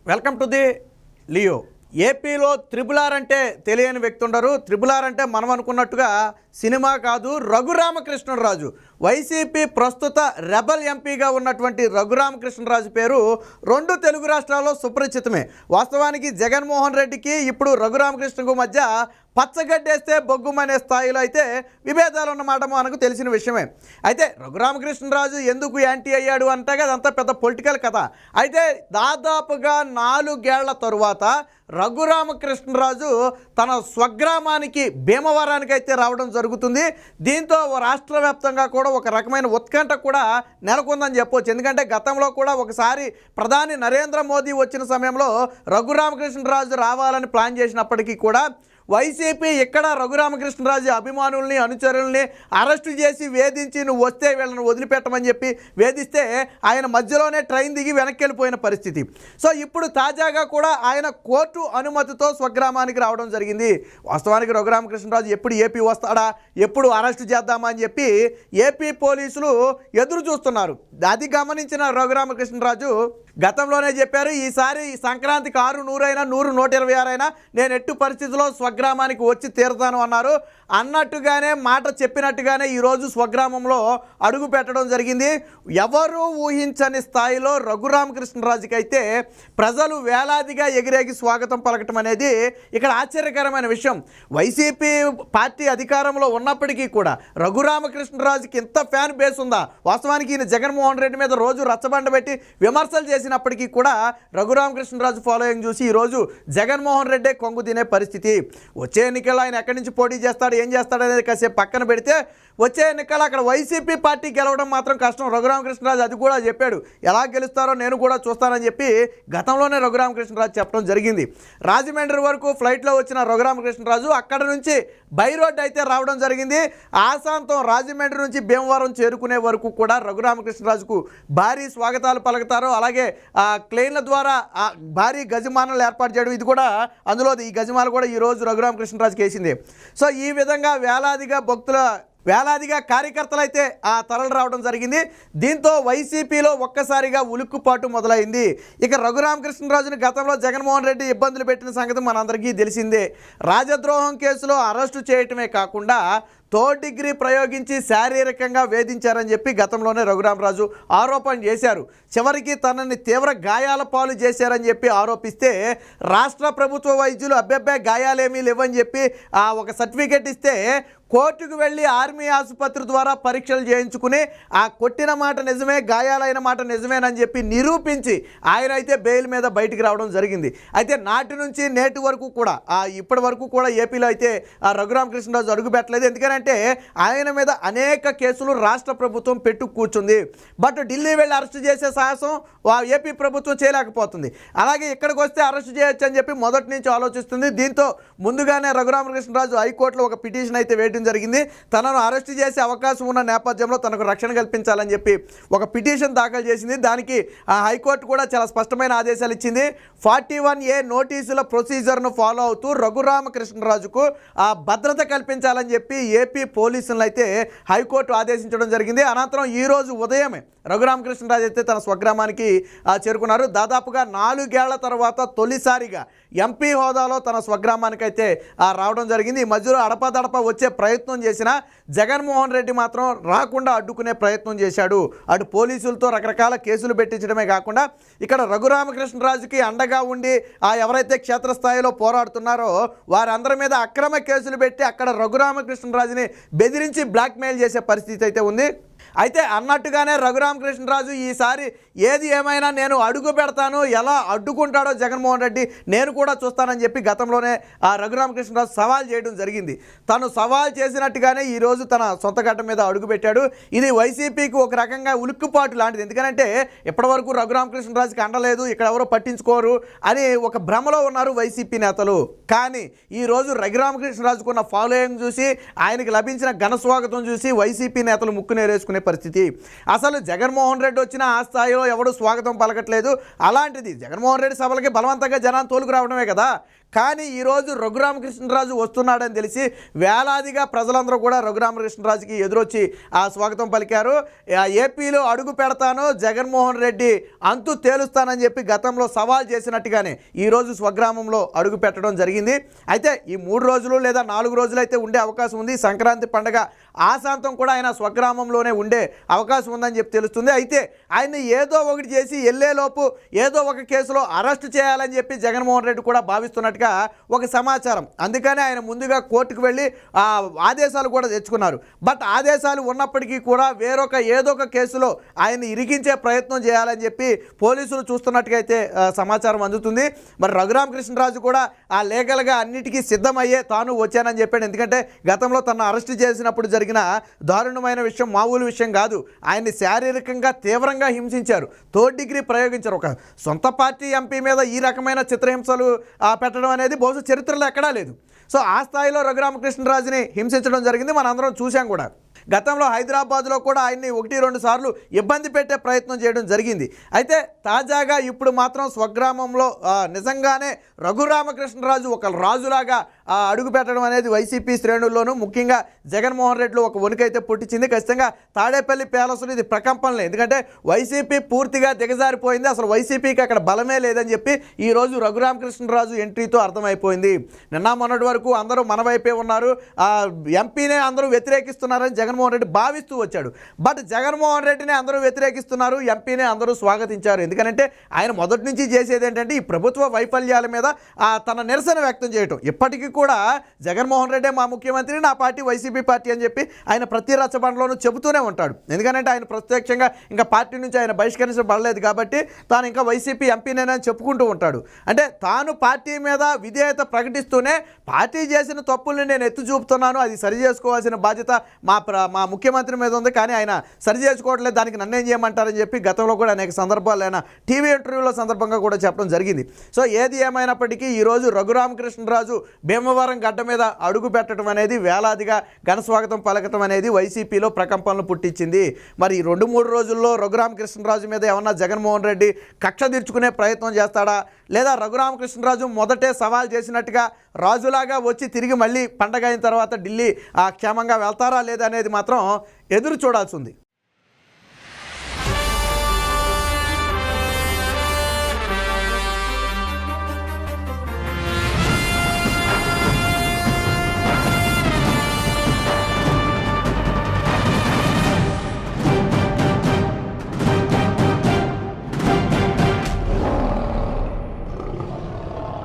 Welcome to the Leo. ఏపీలో triple R అంటే తెలియని వ్యక్తి ఉండరు. త్రిబుల్ ఆర్ అంటే మనం అనుకున్నట్టుగా సినిమా కాదు, రఘురామకృష్ణరాజు. వైసీపీ ప్రస్తుత రెబల్ ఎంపీగా ఉన్నటువంటి రఘురామకృష్ణరాజు పేరు రెండు తెలుగు రాష్ట్రాల్లో సుపరిచితమే. వాస్తవానికి జగన్మోహన్ రెడ్డికి ఇప్పుడు రఘురామకృష్ణకు మధ్య పచ్చగడ్డేస్తే బొగ్గుమనే స్థాయిలో అయితే విభేదాలు ఉన్నమాట మనకు తెలిసిన విషయమే. అయితే రఘురామకృష్ణరాజు ఎందుకు యాంటీ అయ్యాడు అంటే అదంతా పెద్ద పొలిటికల్ కథ. అయితే దాదాపుగా 4 ఏళ్ల తరువాత రఘురామకృష్ణరాజు తన స్వగ్రామానికి భీమవరానికి అయితే రావడం జరుగుతుంది. దీంతో రాష్ట్ర వ్యాప్తంగా కూడా ఒక రకమైన ఉత్కంఠ కూడా నెలకొందని చెప్పవచ్చు. ఎందుకంటే గతంలో కూడా ఒకసారి ప్రధాని నరేంద్ర మోదీ వచ్చిన సమయంలో రఘురామకృష్ణరాజు రావాలని ప్లాన్ చేసినప్పటికీ కూడా వైసీపీ ఇక్కడ రఘురామకృష్ణరాజు అభిమానుల్ని అనుచరుల్ని అరెస్టు చేసి వేధించి నువ్వు వస్తే వీళ్ళని వదిలిపెట్టమని చెప్పి వేధిస్తే ఆయన మధ్యలోనే ట్రైన్ దిగి వెనక్కి వెళ్ళిపోయిన పరిస్థితి. సో ఇప్పుడు తాజాగా కూడా ఆయన కోర్టు అనుమతితో స్వగ్రామానికి రావడం జరిగింది. వాస్తవానికి రఘురామకృష్ణరాజు ఎప్పుడు ఏపీ వస్తాడా, ఎప్పుడు అరెస్టు చేద్దామా అని చెప్పి ఏపీ పోలీసులు ఎదురు చూస్తున్నారు. అది గమనించిన రఘురామకృష్ణరాజు గతంలోనే చెప్పారు, ఈసారి సంక్రాంతికి 6 అయినా 100 126 అయినా నేను ఎట్టు పరిస్థితిలో స్వగ్రామానికి వచ్చి తీరుతాను అన్నారు. అన్నట్టుగానే మాట చెప్పినట్టుగానే ఈరోజు స్వగ్రామంలో అడుగు పెట్టడం జరిగింది. ఎవరు ఊహించని స్థాయిలో రఘురామకృష్ణరాజుకి అయితే ప్రజలు వేలాదిగా ఎగిరేగి స్వాగతం పలకటం అనేది ఇక్కడ ఆశ్చర్యకరమైన విషయం. వైసీపీ పార్టీ అధికారంలో ఉన్నప్పటికీ కూడా రఘురామకృష్ణరాజుకి ఇంత ఫ్యాన్ బేస్ ఉందా? వాస్తవానికి ఈయన జగన్మోహన్ రెడ్డి మీద రోజు రచ్చబండ పెట్టి విమర్శలు చేసినప్పటికీ కూడా రఘురామకృష్ణరాజు ఫాలోయింగ్ చూసి ఈరోజు జగన్మోహన్ రెడ్డే కొంగు తినే పరిస్థితి. వచ్చే ఎన్నికల్లో ఆయన ఎక్కడి నుంచి పోటీ చేస్తాడు, ఏం చేస్తాడు అనేది కాసేపు పక్కన పెడితే వచ్చే ఎన్నికల్లో అక్కడ వైసీపీ పార్టీ గెలవడం మాత్రం కష్టం. రఘురామకృష్ణరాజు అది కూడా చెప్పాడు, ఎలా గెలుస్తారో నేను కూడా చూస్తానని చెప్పి గతంలోనే రఘురామకృష్ణరాజు చెప్పడం జరిగింది. రాజమండ్రి వరకు ఫ్లైట్లో వచ్చిన రఘురామకృష్ణరాజు అక్కడ నుంచి బై రోడ్ అయితే రావడం జరిగింది. ఆశాంతం రాజమండ్రి నుంచి భీమవరం చేరుకునే వరకు కూడా రఘురామకృష్ణరాజుకు భారీ స్వాగతాలు పలుకుతారు. అలాగే క్లెయిన్ల ద్వారా భారీ గజమానాలు ఏర్పాటు చేయడం, ఇది కూడా అందులో ఈ గజమాలు కూడా ఈరోజు రఘురామకృష్ణరాజుకి వేసింది. సో ఈ విధంగా వేలాదిగా కార్యకర్తలు అయితే తరలి రావడం జరిగింది. దీంతో వైసీపీలో ఒక్కసారిగా ఉలుక్కుపాటు మొదలైంది. ఇక రఘురామకృష్ణరాజుని గతంలో జగన్మోహన్ రెడ్డి ఇబ్బందులు పెట్టిన సంగతి మనందరికీ తెలిసిందే. రాజద్రోహం కేసులో అరెస్టు చేయటమే కాకుండా థర్డ్ డిగ్రీ ప్రయోగించి శారీరకంగా వేధించారని చెప్పి గతంలోనే రఘురామరాజు ఆరోపణ చేశారు. చివరికి తనని తీవ్ర గాయాల పాలు చేశారని చెప్పి ఆరోపిస్తే రాష్ట్ర ప్రభుత్వ వైద్యులు అబ్బెబ్బే గాయాలేమీ లేవని చెప్పి ఒక సర్టిఫికేట్ ఇస్తే కోర్టుకు వెళ్ళి ఆర్మీ ఆసుపత్రి ద్వారా పరీక్షలు చేయించుకుని కొట్టిన మాట నిజమే, గాయాలైన మాట నిజమేనని చెప్పి నిరూపించి ఆయన అయితే బెయిల్ మీద బయటికి రావడం జరిగింది. అయితే నాటి నుంచి నేటి వరకు కూడా ఇప్పటి వరకు కూడా ఏపీలో అయితే రఘురామకృష్ణరాజు అడుగు పెట్టలేదు. ఎందుకంటే ఆయన మీద అనేక కేసులు రాష్ట్ర ప్రభుత్వం పెట్టు కూర్చుంది. బట్ ఢిల్లీ వెళ్ళి అరెస్ట్ చేసే సాహసం ఏపీ ప్రభుత్వం చేయలేకపోతుంది. అలాగే ఇక్కడికి వస్తే అరెస్ట్ చేయొచ్చు అని చెప్పి మొదటి నుంచి ఆలోచిస్తుంది. దీంతో ముందుగానే రఘురామకృష్ణరాజు హైకోర్టులో ఒక పిటిషన్ అయితే వేయడం జరిగింది. తనను అరెస్ట్ చేసే అవకాశం ఉన్న నేపథ్యంలో తనకు రక్షణ కల్పించాలని చెప్పి ఒక పిటిషన్ దాఖలు చేసింది. దానికి హైకోర్టు కూడా చాలా స్పష్టమైన ఆదేశాలు ఇచ్చింది. 41A నోటీసుల ప్రొసీజర్ను ఫాలో అవుతూ రఘురామకృష్ణరాజుకు భద్రత కల్పించాలని చెప్పి ఏపీ పోలీసులను అయితే హైకోర్టు ఆదేశించడం జరిగింది. అనంతరం ఈరోజు ఉదయమే రఘురామకృష్ణరాజు అయితే తన స్వగ్రామానికి చేరుకున్నారు. దాదాపుగా 4 ఏళ్ల తర్వాత తొలిసారిగా ఎంపీ హోదాలో తన స్వగ్రామానికి అయితే రావడం జరిగింది. ఈ మధ్యలో అడపదడప వచ్చే ప్రయత్నం చేసిన జగన్మోహన్ రెడ్డి మాత్రం రాకుండా అడ్డుకునే ప్రయత్నం చేశాడు. అటు పోలీసులతో రకరకాల కేసులు పెట్టించడమే కాకుండా ఇక్కడ రఘురామకృష్ణరాజుకి అండగా ఉండి ఎవరైతే క్షేత్రస్థాయిలో పోరాడుతున్నారో వారందరి మీద అక్రమ కేసులు పెట్టి అక్కడ రఘురామకృష్ణరాజుని బెదిరించి బ్లాక్మెయిల్ చేసే పరిస్థితి అయితే ఉంది. అయితే అన్నట్టుగానే రఘురామకృష్ణరాజు ఈసారి ఏది ఏమైనా నేను అడుగు పెడతాను, ఎలా అడ్డుకుంటాడో జగన్మోహన్ రెడ్డి నేను కూడా చూస్తానని చెప్పి గతంలోనే రఘురామకృష్ణరాజు సవాల్ చేయడం జరిగింది. తను సవాల్ చేసినట్టుగానే ఈరోజు తన సొంత గడ్డ మీద అడుగుపెట్టాడు. ఇది వైసీపీకి ఒక రకంగా ఉలిక్కుపాటు లాంటిది. ఎందుకంటే ఇప్పటివరకు రఘురామకృష్ణరాజుకి అండలేదు, ఇక్కడ ఎవరో పట్టించుకోరు అని ఒక భ్రమలో ఉన్నారు వైసీపీ నేతలు. కానీ ఈరోజు రఘురామకృష్ణరాజుకున్న ఫాలోయింగ్ చూసి, ఆయనకి లభించిన ఘన స్వాగతం చూసి వైసీపీ నేతలు ముక్కునేరేసుకునే పరిస్థితి. అసలు జగన్మోహన్ రెడ్డి వచ్చిన ఆ స్థాయిలో ఎవడు స్వాగతం పలకట్లేదు. అలాంటిది జగన్మోహన్ రెడ్డి సభలకి బలవంతంగా జనాన్ని తోలుకు రావడమే కదా. కానీ ఈరోజు రఘురామకృష్ణరాజు వస్తున్నాడని తెలిసి వేలాదిగా ప్రజలందరూ కూడా రఘురామకృష్ణరాజుకి ఎదురొచ్చి స్వాగతం పలికారు. ఏపీలో అడుగు పెడతాను, జగన్మోహన్ రెడ్డి అంతు తేలుస్తానని చెప్పి గతంలో సవాల్ చేసినట్టుగానే ఈరోజు స్వగ్రామంలో అడుగు పెట్టడం జరిగింది. అయితే ఈ 3 రోజులు లేదా 4 రోజులు అయితే ఉండే అవకాశం ఉంది. సంక్రాంతి పండుగ ఆశాంతం కూడా ఆయన స్వగ్రామంలోనే ఉండే అవకాశం ఉందని చెప్పి తెలుస్తుంది. అయితే ఆయన్ని ఏదో ఒకటి చేసి వెళ్ళేలోపు ఏదో ఒక కేసులో అరెస్ట్ చేయాలని చెప్పి జగన్మోహన్ రెడ్డి కూడా భావిస్తున్నట్టుగా ఒక సమాచారం. అందుకనే ఆయన ముందుగా కోర్టుకు వెళ్ళి ఆదేశాలు కూడా తెచ్చుకున్నారు. బట్ ఆదేశాలు ఉన్నప్పటికీ కూడా ఏదో ఒక కేసులో ఆయన్ని ఇరికించే ప్రయత్నం చేయాలని చెప్పి పోలీసులు చూస్తున్నట్టుగా అయితే సమాచారం అందుతుంది. మరి రఘురామకృష్ణరాజు కూడా లీగల్గా అన్నిటికీ సిద్ధమయ్యే తాను వచ్చానని చెప్పాడు. ఎందుకంటే గతంలో తను అరెస్ట్ చేసినప్పుడు జరిగిన దారుణమైన విషయం మామూలు విషయం కాదు. ఆయన్ని శారీరకంగా తీవ్రంగా హింసించారు, 3rd డిగ్రీ ప్రయోగించారు. ఒక సొంత పార్టీ ఎంపీ మీద ఈ రకమైన చిత్రహింసలు పెట్టడం అనేది బహుశా చరిత్రలో ఎక్కడా లేదు. సో ఆ స్థాయిలో రఘురామకృష్ణరాజుని హింసించడం జరిగింది. మనందరం చూసాం కూడా. గతంలో హైదరాబాద్లో కూడా ఆయన్ని 1-2 సార్లు ఇబ్బంది పెట్టే ప్రయత్నం చేయడం జరిగింది. అయితే తాజాగా ఇప్పుడు మాత్రం స్వగ్రామంలో నిజంగానే రఘురామకృష్ణరాజు ఒక రాజులాగా అడుగు పెట్టడం అనేది వైసీపీ శ్రేణుల్లోనూ ముఖ్యంగా జగన్మోహన్ రెడ్డిలో ఒక వణుకైతే పుట్టించింది. ఖచ్చితంగా తాడేపల్లి ప్యాలెస్లో ఇది ప్రకంపనలే. ఎందుకంటే వైసీపీ పూర్తిగా దిగజారిపోయింది, అసలు వైసీపీకి అక్కడ బలమే లేదని చెప్పి ఈరోజు రఘురామకృష్ణరాజు ఎంట్రీతో అర్థమైపోయింది. నిన్న మొన్నటి వరకు అందరూ మన వైపే ఉన్నారు, ఎంపీనే అందరూ వ్యతిరేకిస్తున్నారని జగన్మోహన్ రెడ్డి భావిస్తూ వచ్చాడు. బట్ జగన్మోహన్ రెడ్డిని అందరూ వ్యతిరేకిస్తున్నారు, ఎంపీనే అందరూ స్వాగతించారు. ఎందుకంటే ఆయన మొదటి నుంచి చేసేది ఏంటంటే ఈ ప్రభుత్వ వైఫల్యాల మీద తన నిరసన వ్యక్తం చేయటం. ఇప్పటికీ కూడా జగన్మోహన్ రెడ్డి మా ముఖ్యమంత్రి, నా పార్టీ వైసీపీ పార్టీ అని చెప్పి ఆయన ప్రతి రచ్చబండలోనూ చెబుతూనే ఉంటాడు. ఎందుకంటే ఆయన ప్రత్యక్షంగా ఇంకా పార్టీ నుంచి ఆయన బహిష్కరించబడలేదు కాబట్టి తాను ఇంకా వైసీపీ ఎంపీనేనని చెప్పుకుంటూ ఉంటాడు. అంటే తాను పార్టీ మీద విధేయత ప్రకటిస్తూనే పార్టీ చేసిన తప్పుల్ని నేను ఎత్తి చూపుతున్నాను, అది సరి చేసుకోవాల్సిన బాధ్యత మా ముఖ్యమంత్రి మీద ఉంది, కానీ ఆయన సరి చేసుకోవట్లేదు, దానికి నన్నేం చేయమంటారని చెప్పి గతంలో కూడా అనేక సందర్భాలు ఆయన టీవీ ఇంటర్వ్యూల సందర్భంగా కూడా చెప్పడం జరిగింది. సో ఏది ఏమైనప్పటికీ ఈరోజు రఘురామకృష్ణరాజు భీమవరం గడ్డ మీద అడుగు పెట్టడం అనేది వేలాదిగా ఘనస్వాగతం పలకటం అనేది వైసీపీలో ప్రకంపనలు పుట్టించింది. మరి ఈ 2-3 రోజుల్లో రఘురామకృష్ణరాజు మీద ఏమన్నా జగన్మోహన్ రెడ్డి కక్ష తీర్చుకునే ప్రయత్నం చేస్తాడా, లేదా రఘురామకృష్ణరాజు మొదటే సవాల్ చేసినట్టుగా రాజులాగా వచ్చి తిరిగి మళ్ళీ పండగ అయిన తర్వాత ఢిల్లీ క్షేమంగా వెళ్తారా లేదా అనేది మాత్రం ఎదురు చూడాల్సి ఉంది.